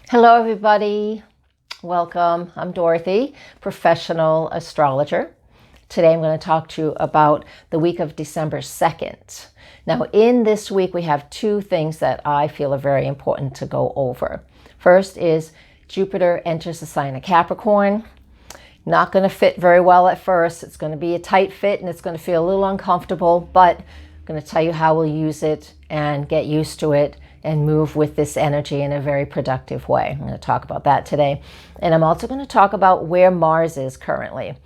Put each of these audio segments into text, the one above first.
Hello, everybody. Welcome. I'm Dorothy, Professional Astrologer. Today I'm going to talk to you about the week of December 2nd. Now, in this week, we have two things that I feel are very important to go over. First is Jupiter enters the sign of Capricorn. Not going to fit very well at first. It's going to be a tight fit and it's going to feel a little uncomfortable, but I'm going to tell you how we'll use it and get used to it and move with this energy in a very productive way. I'm going to talk about that today. And I'm also going to talk about where Mars is currently.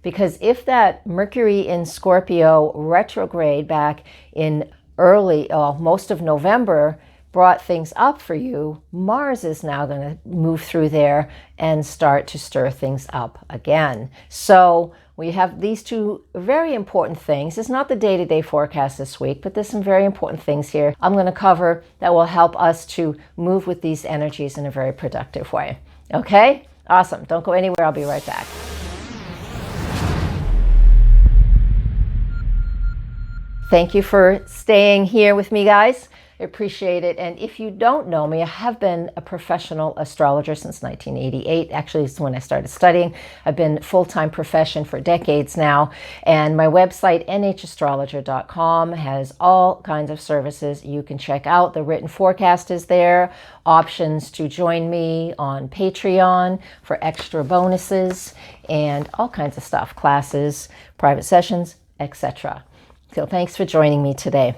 Because if that Mercury in Scorpio retrograde back in most of November brought things up for you, Mars is now going to move through there and start to stir things up again. So we have these two very important things. It's not the day-to-day forecast this week, but there's some very important things here I'm going to cover that will help us to move with these energies in a very productive way. Okay? Awesome. Don't go anywhere. I'll be right back. Thank you for staying here with me, guys. I appreciate it. And if you don't know me, I have been a professional astrologer since 1988. Actually, it's when I started studying. I've been full-time profession for decades now. And my website, nhastrologer.com, has all kinds of services you can check out. The written forecast is there. Options to join me on Patreon for extra bonuses and all kinds of stuff. Classes, private sessions, etc. So thanks for joining me today.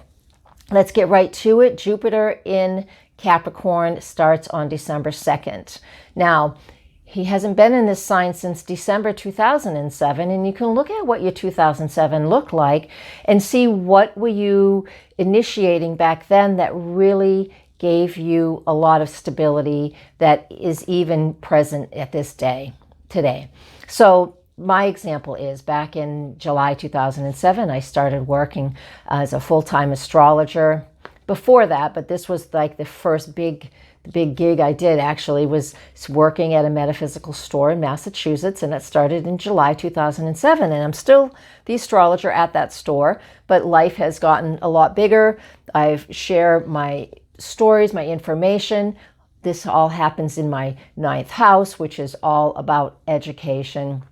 Let's get right to it. Jupiter in Capricorn starts on December 2nd. Now, he hasn't been in this sign since December 2007, and you can look at what your 2007 looked like and see what were you initiating back then that really gave you a lot of stability that is even present at this day, today. So my example is back in July 2007, I started working as a full-time astrologer. Before that, but this was like the first big gig I did actually, was working at a metaphysical store in Massachusetts, and it started in July 2007. And I'm still the astrologer at that store, but life has gotten a lot bigger. I've shared my stories, my information. This all happens in my 9th house, which is all about education,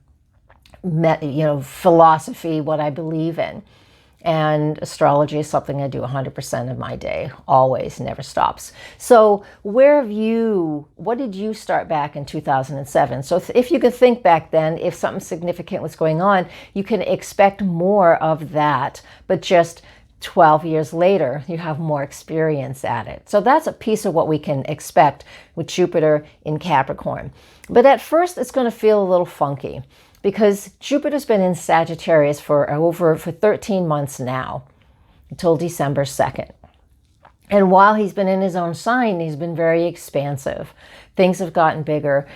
philosophy, what I believe in. And astrology is something I do 100% of my day, always, never stops. So what did you start back in 2007? So if you could think back then, if something significant was going on, you can expect more of that, but just 12 years later, you have more experience at it. So that's a piece of what we can expect with Jupiter in Capricorn. But at first, it's going to feel a little funky, because Jupiter's been in Sagittarius for 13 months now, until December 2nd. And while he's been in his own sign, he's been very expansive. Things have gotten bigger.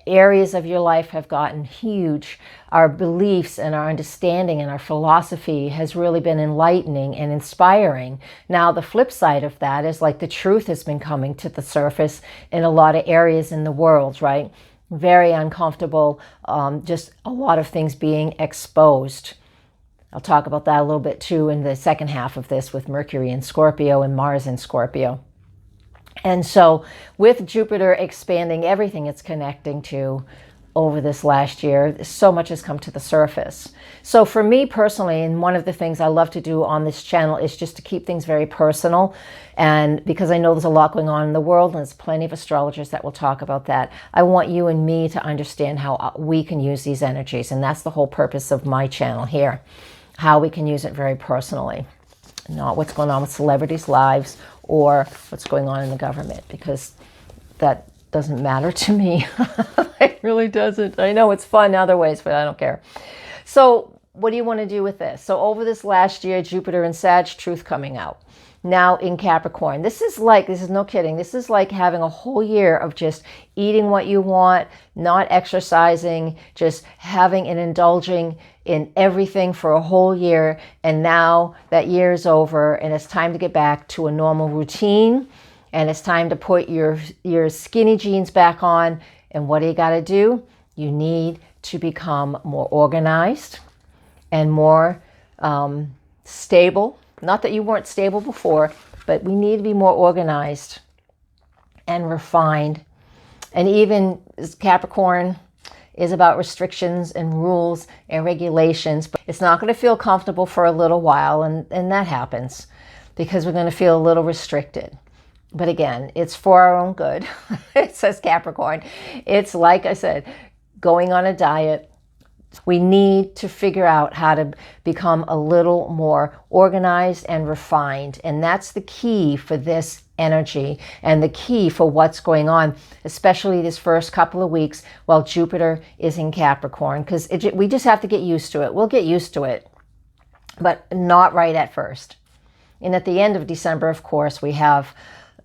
Areas of your life have gotten huge. Our beliefs and our understanding and our philosophy has really been enlightening and inspiring. Now, the flip side of that is like the truth has been coming to the surface in a lot of areas in the world, right? Very uncomfortable, just a lot of things being exposed. I'll talk about that a little bit too in the second half of this with Mercury in Scorpio and Mars in Scorpio. And so with Jupiter expanding everything it's connecting to over this last year, so much has come to the surface. So for me personally, and one of the things I love to do on this channel is just to keep things very personal. And because I know there's a lot going on in the world, and there's plenty of astrologers that will talk about that, I want you and me to understand how we can use these energies. And that's the whole purpose of my channel here, how we can use it very personally. Not what's going on with celebrities' lives or what's going on in the government, because that doesn't matter to me. It really doesn't. I know it's fun in other ways, but I don't care. So what do you want to do with this? So over this last year, Jupiter in Sag, truth coming out. Now in Capricorn, this is no kidding. This is like having a whole year of just eating what you want, not exercising, just having and indulging in everything for a whole year. And now that year is over and it's time to get back to a normal routine. And it's time to put your skinny jeans back on. And what do you got to do? You need to become more organized and more stable. Not that you weren't stable before, but we need to be more organized and refined And even Capricorn is about restrictions and rules and regulations, but it's not going to feel comfortable for a little while, and that happens because we're going to feel a little restricted. But again, it's for our own good. It says Capricorn. It's like I said, going on a diet. We need to figure out how to become a little more organized and refined. And that's the key for this energy and the key for what's going on, especially this first couple of weeks while Jupiter is in Capricorn, because we just have to get used to it. We'll get used to it, but not right at first. And at the end of December, of course, we have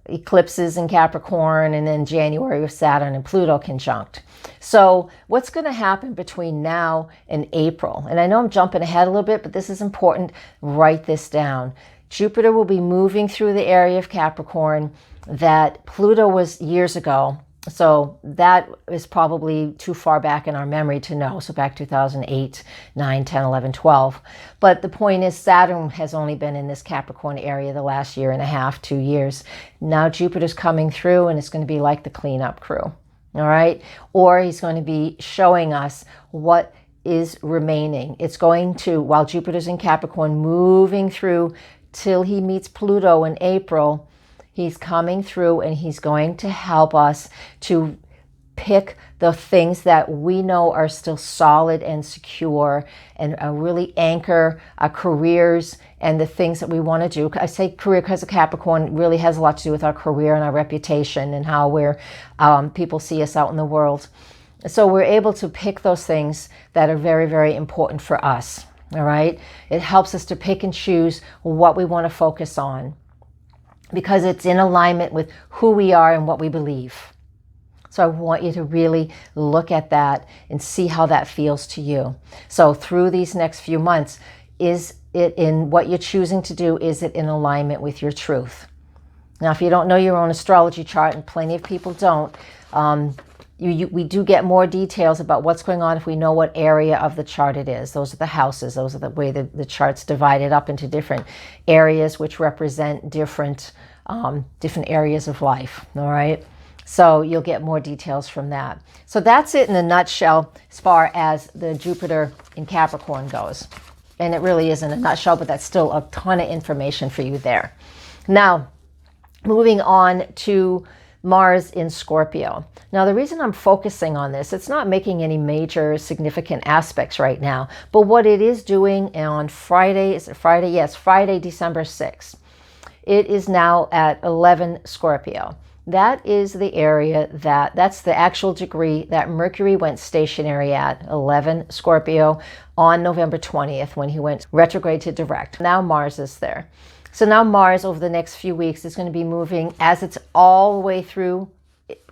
eclipses in Capricorn, and then January with Saturn and Pluto conjunct. So what's going to happen between now and April? And I know I'm jumping ahead a little bit, but this is important. Write this down. Jupiter will be moving through the area of Capricorn that Pluto was years ago. So that is probably too far back in our memory to know. So back 2008, 9, 10, 11, 12. But the point is Saturn has only been in this Capricorn area the last year and a half, 2 years. Now Jupiter's coming through and it's going to be like the cleanup crew. All right. Or he's going to be showing us what is remaining. It's going to, while Jupiter's in Capricorn, moving through till he meets Pluto in April, he's coming through and he's going to help us to pick the things that we know are still solid and secure and really anchor our careers and the things that we want to do. I say career because a Capricorn really has a lot to do with our career and our reputation and how people see us out in the world. So we're able to pick those things that are very, very important for us. All right. It helps us to pick and choose what we want to focus on, because it's in alignment with who we are and what we believe. So I want you to really look at that and see how that feels to you. So through these next few months, is it in what you're choosing to do? Is it in alignment with your truth? Now, if you don't know your own astrology chart, and plenty of people don't, we do get more details about what's going on if we know what area of the chart it is. Those are the houses. Those are the way the chart's divided up into different areas, which represent different areas of life. All right. So you'll get more details from that. So that's it in a nutshell as far as the Jupiter in Capricorn goes. And it really is in a nutshell, but that's still a ton of information for you there. Now, moving on to Mars in Scorpio. Now, the reason I'm focusing on this, it's not making any major significant aspects right now, but what it is doing on Friday, is it Friday? Yes, Friday, December 6th. It is now at 11 Scorpio. That is the area that's the actual degree that Mercury went stationary at, 11 Scorpio, on November 20th when he went retrograde to direct. Now Mars is there. So now Mars over the next few weeks is going to be moving as it's all the way through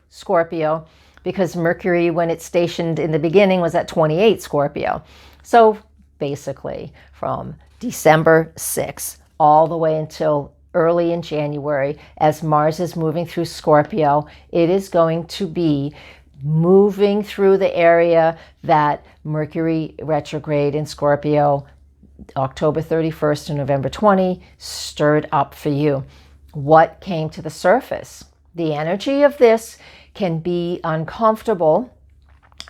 Scorpio, because Mercury, when it's stationed in the beginning, was at 28 Scorpio. So basically from December 6th all the way until early in January, as Mars is moving through Scorpio, it is going to be moving through the area that Mercury retrograde in Scorpio, October 31st to November 20, stirred up for you. What came to the surface? The energy of this can be uncomfortable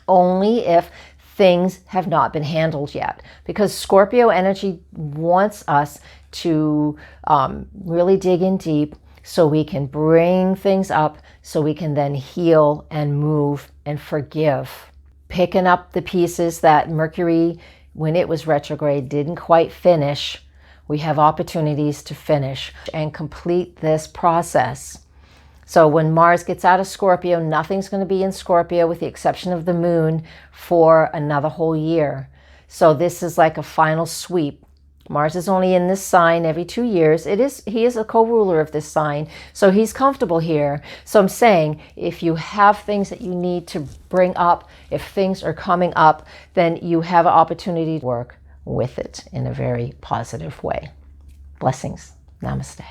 only if things have not been handled yet, because Scorpio energy wants us to really dig in deep so we can bring things up, so we can then heal and move and forgive. Picking up the pieces that Mercury, when it was retrograde, didn't quite finish, we have opportunities to finish and complete this process. So when Mars gets out of Scorpio, nothing's going to be in Scorpio with the exception of the moon for another whole year. So this is like a final sweep. Mars is only in this sign every 2 years. He is a co-ruler of this sign, so he's comfortable here. So I'm saying, if you have things that you need to bring up, if things are coming up, then you have an opportunity to work with it in a very positive way. Blessings. Namaste.